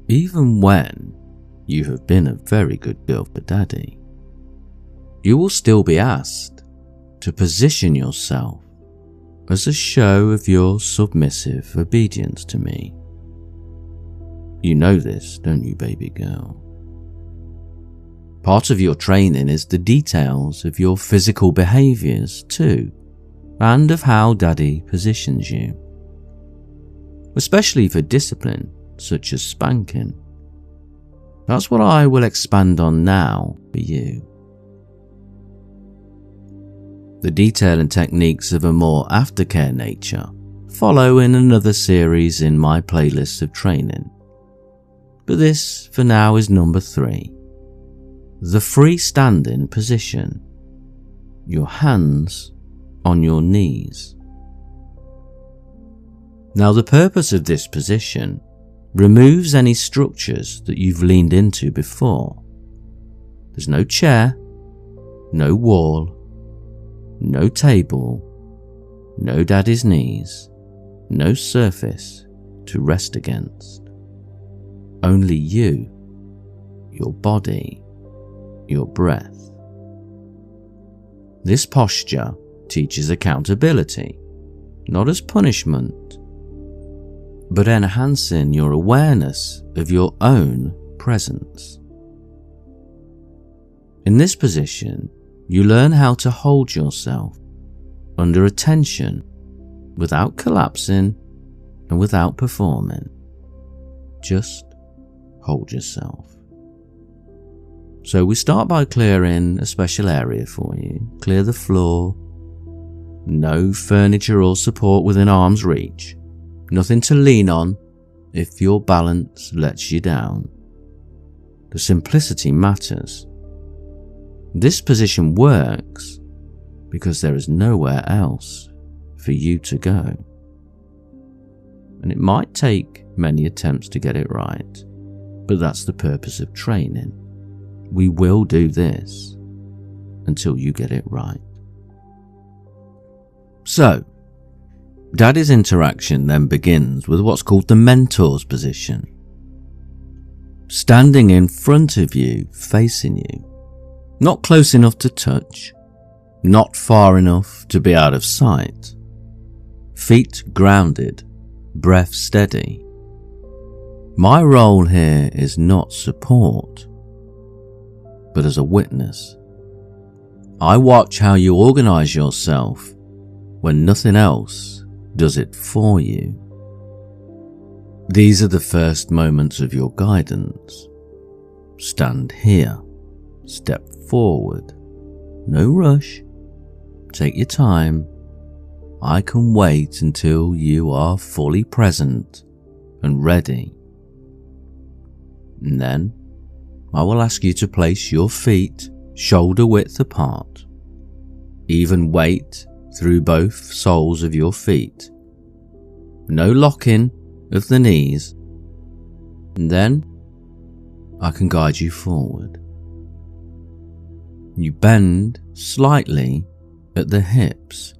Even when you have been a very good girl for daddy, you will still be asked to position yourself as a show of your submissive obedience to me. You know this, don't you, baby girl? Part of your training is the details of your physical behaviours too, and of how daddy positions you. Especially for discipline such as spanking. That's what I will expand on now for you. The detail and techniques of a more aftercare nature follow in another series in my playlist of training. But this, for now, is number 3. The freestanding position. Your hands on your knees. Now, the purpose of this position removes any structures that you've leaned into before. There's no chair, no wall, no table, no daddy's knees, no surface to rest against. Only you, your body, your breath. This posture teaches accountability, not as punishment, but enhancing your awareness of your own presence. In this position, you learn how to hold yourself under attention without collapsing and without performing. Just hold yourself. So we start by clearing a special area for you. Clear the floor. No furniture or support within arm's reach. Nothing to lean on if your balance lets you down. The simplicity matters. This position works because there is nowhere else for you to go. And it might take many attempts to get it right, but that's the purpose of training. We will do this until you get it right. So, Daddy's interaction then begins with what's called the mentor's position. Standing in front of you, facing you. Not close enough to touch, not far enough to be out of sight. Feet grounded, breath steady. My role here is not support, but as a witness. I watch how you organise yourself when nothing else does it for you. These are the first moments of your guidance. Stand here, step forward, no rush, take your time. I can wait until you are fully present and ready. And then I will ask you to place your feet shoulder width apart. Even weight through both soles of your feet. No locking of the knees. And then I can guide you forward. You bend slightly at the hips.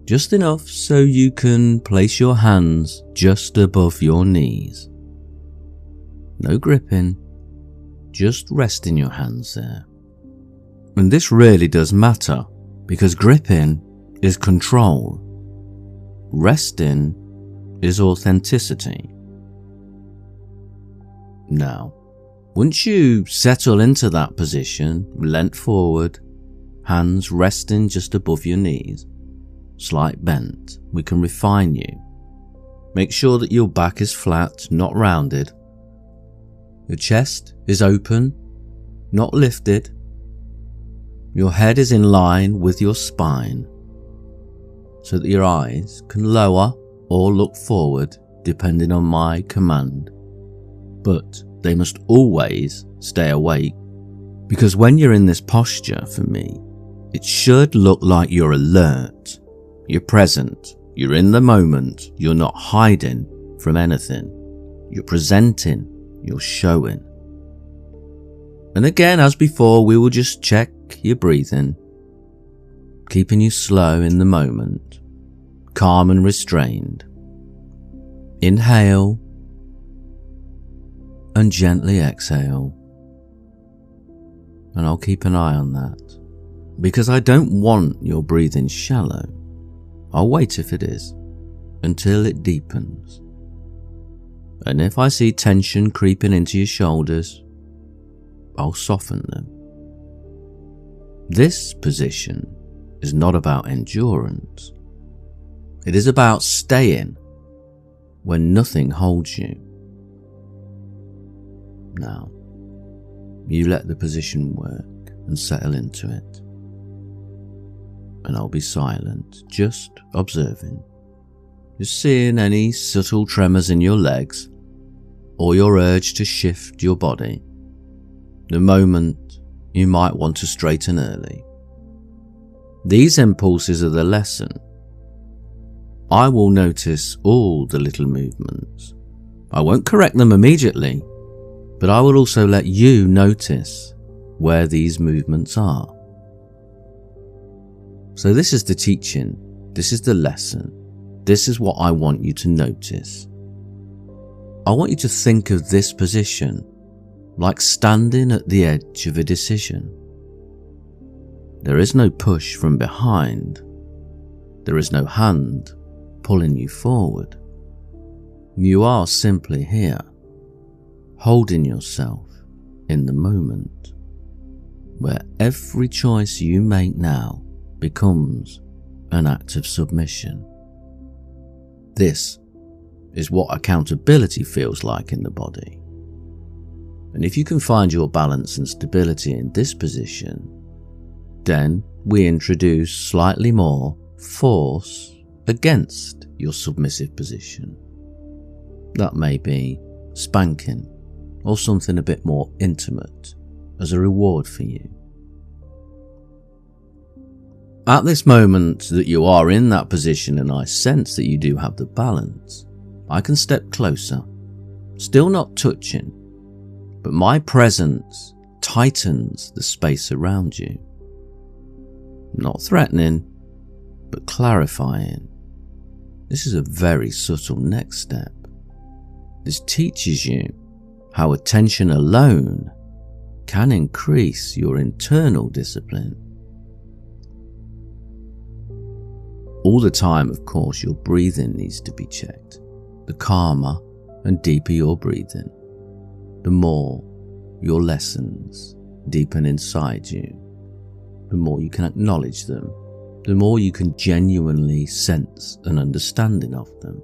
Just enough so you can place your hands just above your knees. No gripping, just resting your hands there. And this really does matter, because gripping is control. Resting is authenticity. Now, once you settle into that position, leant forward, hands resting just above your knees, slight bent, we can refine you. Make sure that your back is flat, not rounded. Your chest is open, not lifted. Your head is in line with your spine, so that your eyes can lower or look forward depending on my command. But they must always stay awake, because when you're in this posture for me, it should look like you're alert, you're present, you're in the moment, you're not hiding from anything, you're presenting, you're showing. And again, as before, we will just check your breathing, keeping you slow in the moment, calm and restrained. Inhale, and gently exhale. And I'll keep an eye on that, because I don't want your breathing shallow. I'll wait if it is, until it deepens. And if I see tension creeping into your shoulders, I'll soften them. This position is not about endurance. It is about staying when nothing holds you. Now, you let the position work and settle into it. And I'll be silent, just observing. Just seeing any subtle tremors in your legs or your urge to shift your body. The moment you might want to straighten early. These impulses are the lesson. I will notice all the little movements. I won't correct them immediately, but I will also let you notice where these movements are. So this is the teaching, this is the lesson, this is what I want you to notice. I want you to think of this position like standing at the edge of a decision. There is no push from behind. There is no hand pulling you forward. You are simply here, holding yourself in the moment, where every choice you make now becomes an act of submission. This is what accountability feels like in the body. And if you can find your balance and stability in this position, then we introduce slightly more force against your submissive position. That may be spanking or something a bit more intimate as a reward for you. At this moment that you are in that position and I sense that you do have the balance, I can step closer, still not touching, but my presence tightens the space around you. Not threatening, but clarifying. This is a very subtle next step. This teaches you how attention alone can increase your internal discipline. All the time, of course, your breathing needs to be checked. The calmer and deeper your breathing, the more your lessons deepen inside you, the more you can acknowledge them, the more you can genuinely sense an understanding of them.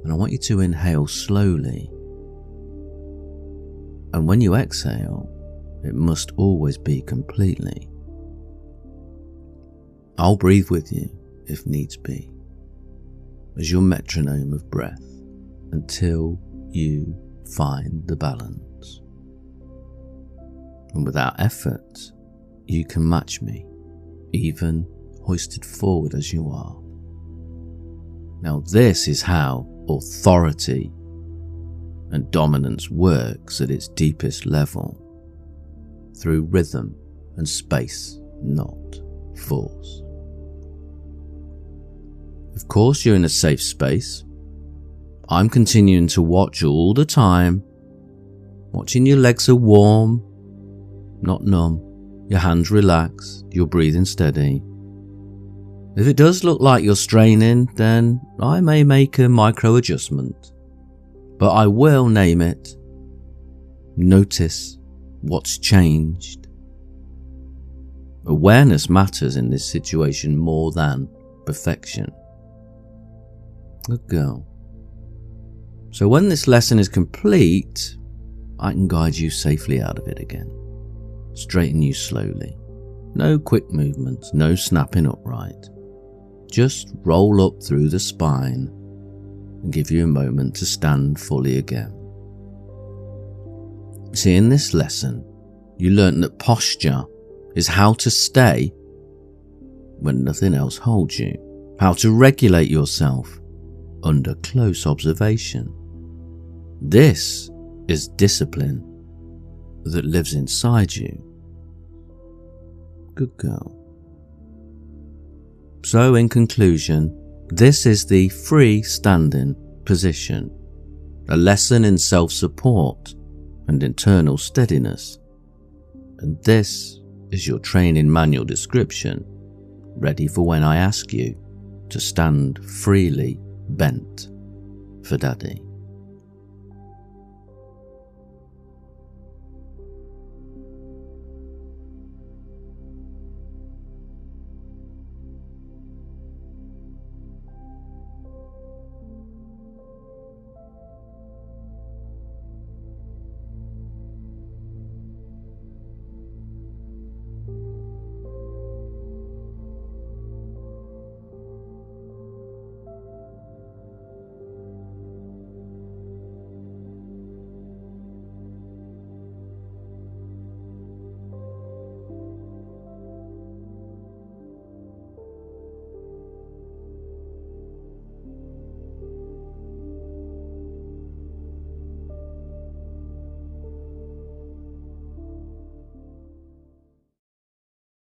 And I want you to inhale slowly. And when you exhale, it must always be completely. I'll breathe with you if needs be, as your metronome of breath until you find the balance. And without effort, you can match me, even hoisted forward as you are. Now this is how authority and dominance works at its deepest level, through rhythm and space, not force. Of course, you're in a safe space. I'm continuing to watch all the time, watching your legs are warm, not numb, your hands relaxed, your breathing steady. If it does look like you're straining, then I may make a micro adjustment, but I will name it. Notice what's changed. Awareness matters in this situation more than perfection. Good girl. So when this lesson is complete, I can guide you safely out of it again. Straighten you slowly. No quick movements, no snapping upright. Just roll up through the spine and give you a moment to stand fully again. See, in this lesson, you learnt that posture is how to stay when nothing else holds you, how to regulate yourself under close observation. This is discipline that lives inside you. Good girl. So in conclusion, this is the free standing position, a lesson in self-support and internal steadiness. And this is your training manual description, ready for when I ask you to stand freely bent for Daddy.